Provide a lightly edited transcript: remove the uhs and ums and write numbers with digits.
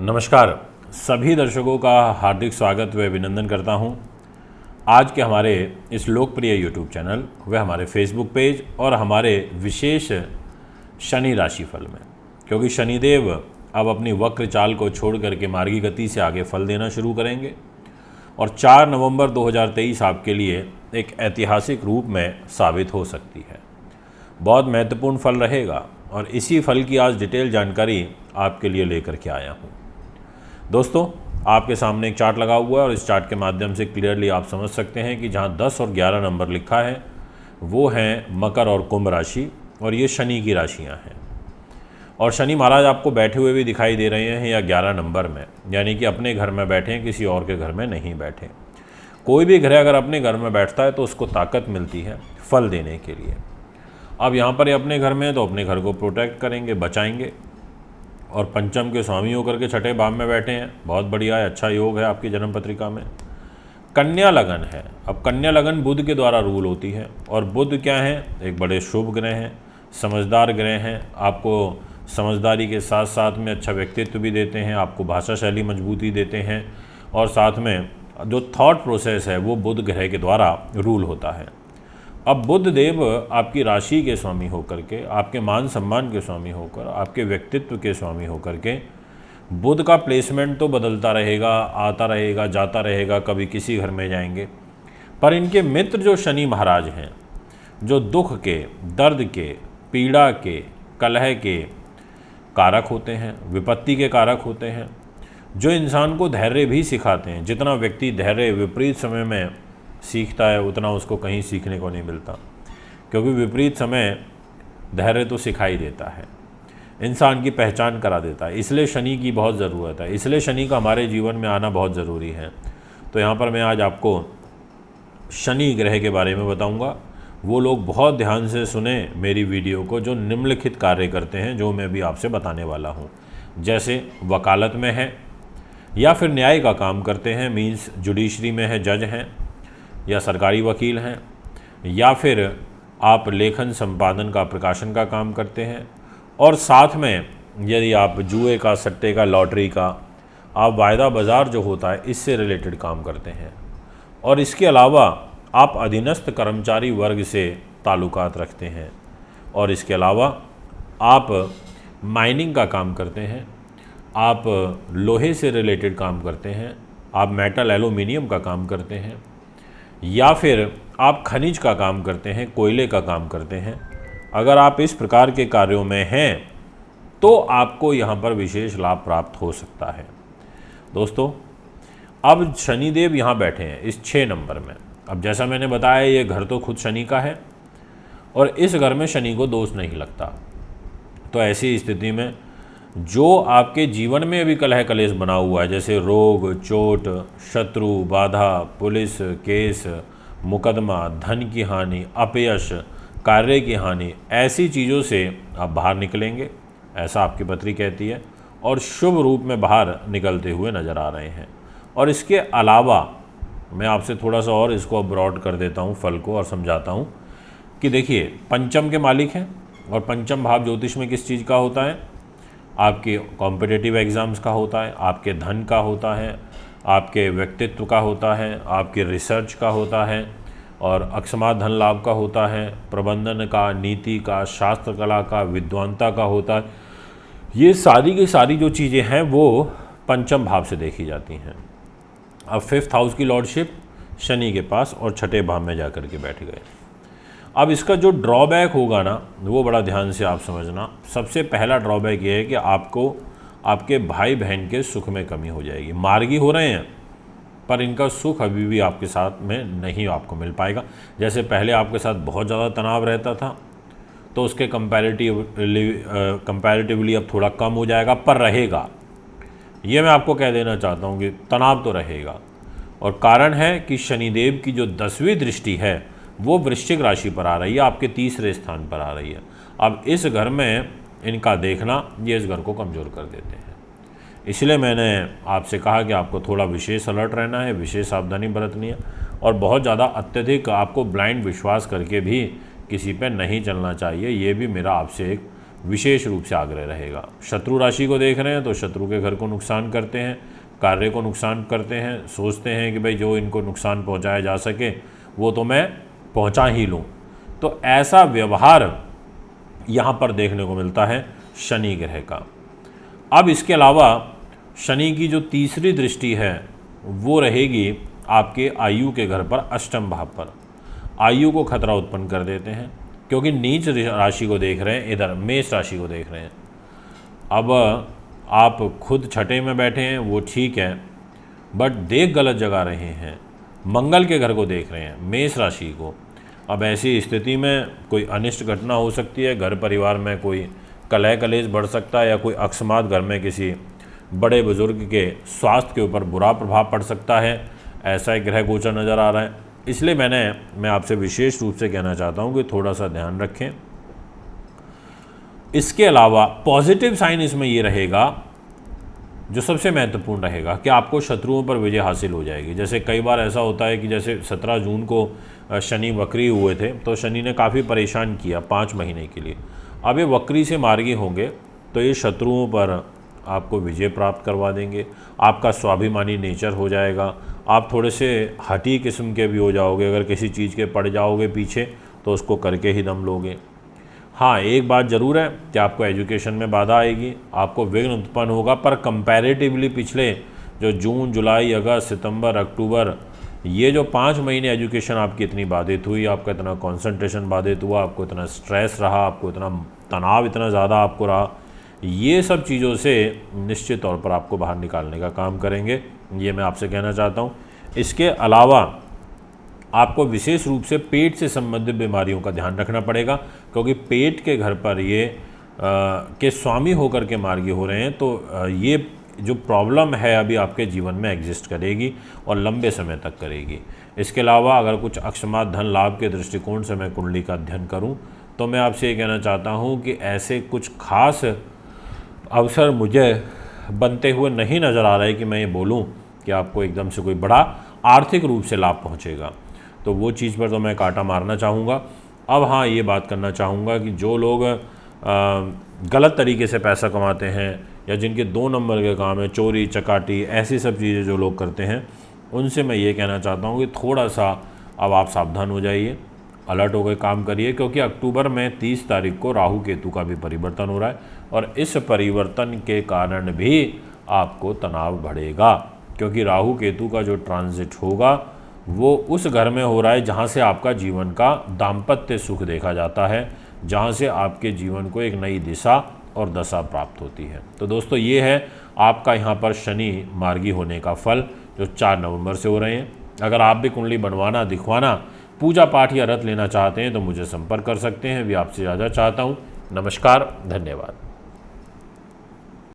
नमस्कार, सभी दर्शकों का हार्दिक स्वागत व अभिनंदन करता हूं। आज के हमारे इस लोकप्रिय यूट्यूब चैनल व हमारे फेसबुक पेज और हमारे विशेष शनि राशिफल में, क्योंकि शनिदेव अब अपनी वक्र चाल को छोड़ करके मार्गी गति से आगे फल देना शुरू करेंगे और 4 नवंबर 2023 आपके लिए एक ऐतिहासिक रूप में साबित हो सकती है। बहुत महत्वपूर्ण फल रहेगा और इसी फल की आज डिटेल जानकारी आपके लिए लेकर के आया हूँ। दोस्तों, आपके सामने एक चार्ट लगा हुआ है और इस चार्ट के माध्यम से क्लियरली आप समझ सकते हैं कि जहाँ 10 और 11 नंबर लिखा है वो हैं मकर और कुंभ राशि और ये शनि की राशियाँ हैं। और शनि महाराज आपको बैठे हुए भी दिखाई दे रहे हैं या 11 नंबर में, यानी कि अपने घर में बैठे हैं, किसी और के घर में नहीं बैठे। कोई भी ग्रह अगर अपने घर में बैठता है तो उसको ताकत मिलती है फल देने के लिए। अब यहाँ पर ये अपने घर में है तो अपने घर को प्रोटेक्ट करेंगे, बचाएंगे। और पंचम के स्वामी होकर के छठे भाव में बैठे हैं, बहुत बढ़िया है, अच्छा योग है आपकी जन्म पत्रिका में। कन्या लगन है। अब कन्या लगन बुध के द्वारा रूल होती है और बुध क्या है, एक बड़े शुभ ग्रह हैं, समझदार ग्रह हैं। आपको समझदारी के साथ साथ में अच्छा व्यक्तित्व भी देते हैं, आपको भाषा शैली मजबूती देते हैं और साथ में जो थॉट प्रोसेस है वो बुध ग्रह के द्वारा रूल होता है। अब बुध देव आपकी राशि के स्वामी होकर के, आपके मान सम्मान के स्वामी होकर, आपके व्यक्तित्व के स्वामी होकर के, बुध का प्लेसमेंट तो बदलता रहेगा, आता रहेगा, जाता रहेगा, कभी किसी घर में जाएंगे। पर इनके मित्र जो शनि महाराज हैं, जो दुख के, दर्द के, पीड़ा के, कलह के कारक होते हैं, विपत्ति के कारक होते हैं, जो इंसान को धैर्य भी सिखाते हैं। जितना व्यक्ति धैर्य विपरीत समय में सीखता है उतना उसको कहीं सीखने को नहीं मिलता, क्योंकि विपरीत समय धैर्य तो सिखाई देता है, इंसान की पहचान करा देता है। इसलिए शनि की बहुत ज़रूरत है, इसलिए शनि का हमारे जीवन में आना बहुत ज़रूरी है। तो यहाँ पर मैं आज आपको शनि ग्रह के बारे में बताऊँगा। वो लोग बहुत ध्यान से सुने मेरी वीडियो को जो निम्नलिखित कार्य करते हैं, जो मैं भी आपसे बताने वाला हूँ। जैसे वकालत में है या फिर न्याय का काम करते हैं, मीन्स जुडिशरी में है, जज हैं या सरकारी वकील हैं, या फिर आप लेखन संपादन का, प्रकाशन का काम करते हैं, और साथ में यदि आप जुए का, सट्टे का, लॉटरी का, आप वायदा बाज़ार जो होता है इससे रिलेटेड काम करते हैं, और इसके अलावा आप अधीनस्थ कर्मचारी वर्ग से ताल्लुकात रखते हैं, और इसके अलावा आप माइनिंग का काम करते हैं, आप लोहे से रिलेटेड काम करते हैं, आप मेटल एल्यूमिनियम का काम करते हैं, या फिर आप खनिज का काम करते हैं, कोयले का काम करते हैं। अगर आप इस प्रकार के कार्यों में हैं तो आपको यहाँ पर विशेष लाभ प्राप्त हो सकता है। दोस्तों, अब शनिदेव यहाँ बैठे हैं इस 6 नंबर में। अब जैसा मैंने बताया, ये घर तो खुद शनि का है और इस घर में शनि को दोष नहीं लगता। तो ऐसी स्थिति में जो आपके जीवन में अभी कलह कलेश बना हुआ है, जैसे रोग, चोट, शत्रु, बाधा, पुलिस केस, मुकदमा, धन की हानि, अपयश, कार्य की हानि, ऐसी चीज़ों से आप बाहर निकलेंगे, ऐसा आपकी पत्री कहती है, और शुभ रूप में बाहर निकलते हुए नज़र आ रहे हैं। और इसके अलावा मैं आपसे थोड़ा सा और इसको ब्रॉड कर देता हूँ फल को और समझाता हूँ कि देखिए, पंचम के मालिक हैं और पंचम भाव ज्योतिष में किस चीज़ का होता है, आपके कॉम्पिटिटिव एग्ज़ाम्स का होता है, आपके धन का होता है, आपके व्यक्तित्व का होता है, आपके रिसर्च का होता है, और अकस्मात धन लाभ का होता है, प्रबंधन का, नीति का, शास्त्र कला का, विद्वानता का होता है। ये सारी की सारी जो चीज़ें हैं वो पंचम भाव से देखी जाती हैं। अब 5th हाउस की लॉर्डशिप शनि के पास और छठे भाव में जाकर के बैठ गए। अब इसका जो ड्रॉबैक होगा ना, वो बड़ा ध्यान से आप समझना। सबसे पहला ड्रॉबैक ये है कि आपको आपके भाई बहन के सुख में कमी हो जाएगी। मार्गी हो रहे हैं पर इनका सुख अभी भी आपके साथ में नहीं आपको मिल पाएगा। जैसे पहले आपके साथ बहुत ज़्यादा तनाव रहता था तो उसके कंपैरेटिवली अब थोड़ा कम हो जाएगा, पर रहेगा। ये मैं आपको कह देना चाहता हूँ कि तनाव तो रहेगा। और कारण है कि शनिदेव की जो 10वीं दृष्टि है वो वृश्चिक राशि पर आ रही है, आपके तीसरे स्थान पर आ रही है। अब इस घर में इनका देखना ये इस घर को कमज़ोर कर देते हैं। इसलिए मैंने आपसे कहा कि आपको थोड़ा विशेष अलर्ट रहना है, विशेष सावधानी बरतनी है, और बहुत ज़्यादा अत्यधिक आपको ब्लाइंड विश्वास करके भी किसी पे नहीं चलना चाहिए। ये भी मेरा आपसे एक विशेष रूप से आग्रह रहेगा। शत्रु राशि को देख रहे हैं तो शत्रु के घर को नुकसान करते हैं, कार्य को नुकसान करते हैं, सोचते हैं कि भाई जो इनको नुकसान पहुंचाया जा सके वो तो मैं पहुंचा ही लूं। तो ऐसा व्यवहार यहाँ पर देखने को मिलता है शनि ग्रह का। अब इसके अलावा शनि की जो तीसरी दृष्टि है वो रहेगी आपके आयु के घर पर, अष्टम भाव पर। आयु को खतरा उत्पन्न कर देते हैं क्योंकि नीच राशि को देख रहे हैं, इधर मेष राशि को देख रहे हैं। अब आप खुद छठे में बैठे हैं वो ठीक है, बट देख गलत जगह रहे हैं, मंगल के घर को देख रहे हैं, मेष राशि को। अब ऐसी स्थिति में कोई अनिष्ट घटना हो सकती है, घर परिवार में कोई कलह कलेश बढ़ सकता है, या कोई अकस्मात घर में किसी बड़े बुजुर्ग के स्वास्थ्य के ऊपर बुरा प्रभाव पड़ सकता है। ऐसा एक ग्रह गोचर नज़र आ रहा है। इसलिए मैं आपसे विशेष रूप से कहना चाहता हूं कि थोड़ा सा ध्यान रखें। इसके अलावा पॉजिटिव साइन इसमें ये रहेगा, जो सबसे महत्वपूर्ण रहेगा, कि आपको शत्रुओं पर विजय हासिल हो जाएगी। जैसे कई बार ऐसा होता है कि जैसे 17 जून को शनि वक्री हुए थे तो शनि ने काफ़ी परेशान किया 5 महीने के लिए। अब ये वक्री से मार्गी होंगे तो ये शत्रुओं पर आपको विजय प्राप्त करवा देंगे। आपका स्वाभिमानी नेचर हो जाएगा, आप थोड़े से हठी किस्म के भी हो जाओगे। अगर किसी चीज़ के पड़ जाओगे पीछे तो उसको करके ही दम लोगे। हाँ, एक बात ज़रूर है कि आपको एजुकेशन में बाधा आएगी, आपको विघ्न उत्पन्न होगा, पर कंपैरेटिवली पिछले जो जून, जुलाई, अगस्त, सितंबर, अक्टूबर, ये जो 5 महीने एजुकेशन आपकी इतनी बाधित हुई, आपका इतना कंसंट्रेशन बाधित हुआ, आपको इतना स्ट्रेस रहा, आपको इतना तनाव इतना ज़्यादा आपको रहा, ये सब चीज़ों से निश्चित तौर पर आपको बाहर निकालने का काम करेंगे, ये मैं आपसे कहना चाहता हूँ। इसके अलावा आपको विशेष रूप से पेट से संबंधित बीमारियों का ध्यान रखना पड़ेगा, क्योंकि पेट के घर पर ये के स्वामी होकर के मार्गी हो रहे हैं। तो ये जो प्रॉब्लम है अभी आपके जीवन में एग्जिस्ट करेगी और लंबे समय तक करेगी। इसके अलावा अगर कुछ अकस्मात धन लाभ के दृष्टिकोण से मैं कुंडली का अध्ययन करूं तो मैं आपसे ये कहना चाहता हूं कि ऐसे कुछ खास अवसर मुझे बनते हुए नहीं नज़र आ रहा है कि मैं ये बोलूं कि आपको एकदम से कोई बड़ा आर्थिक रूप से लाभ पहुंचेगा। तो वो चीज़ पर तो मैं कांटा मारना चाहूँगा। अब हाँ, ये बात करना चाहूँगा कि जो लोग गलत तरीके से पैसा कमाते हैं या जिनके 2 नंबर के काम है, चोरी चकाटी, ऐसी सब चीज़ें जो लोग करते हैं, उनसे मैं ये कहना चाहता हूँ कि थोड़ा सा अब आप सावधान हो जाइए, अलर्ट होकर काम करिए, क्योंकि अक्टूबर में 30 तारीख को राहु केतु का भी परिवर्तन हो रहा है और इस परिवर्तन के कारण भी आपको तनाव बढ़ेगा, क्योंकि राहु केतु का जो ट्रांजिट होगा वो उस घर में हो रहा है जहाँ से आपका जीवन का दाम्पत्य सुख देखा जाता है, जहाँ से आपके जीवन को एक नई दिशा और दशा प्राप्त होती है। तो दोस्तों, ये है आपका यहाँ पर शनि मार्गी होने का फल जो 4 नवंबर से हो रहे हैं। अगर आप भी कुंडली बनवाना, दिखवाना, पूजा पाठ या रत लेना चाहते हैं तो मुझे संपर्क कर सकते हैं। भी आपसे ज़्यादा चाहता हूँ। नमस्कार, धन्यवाद।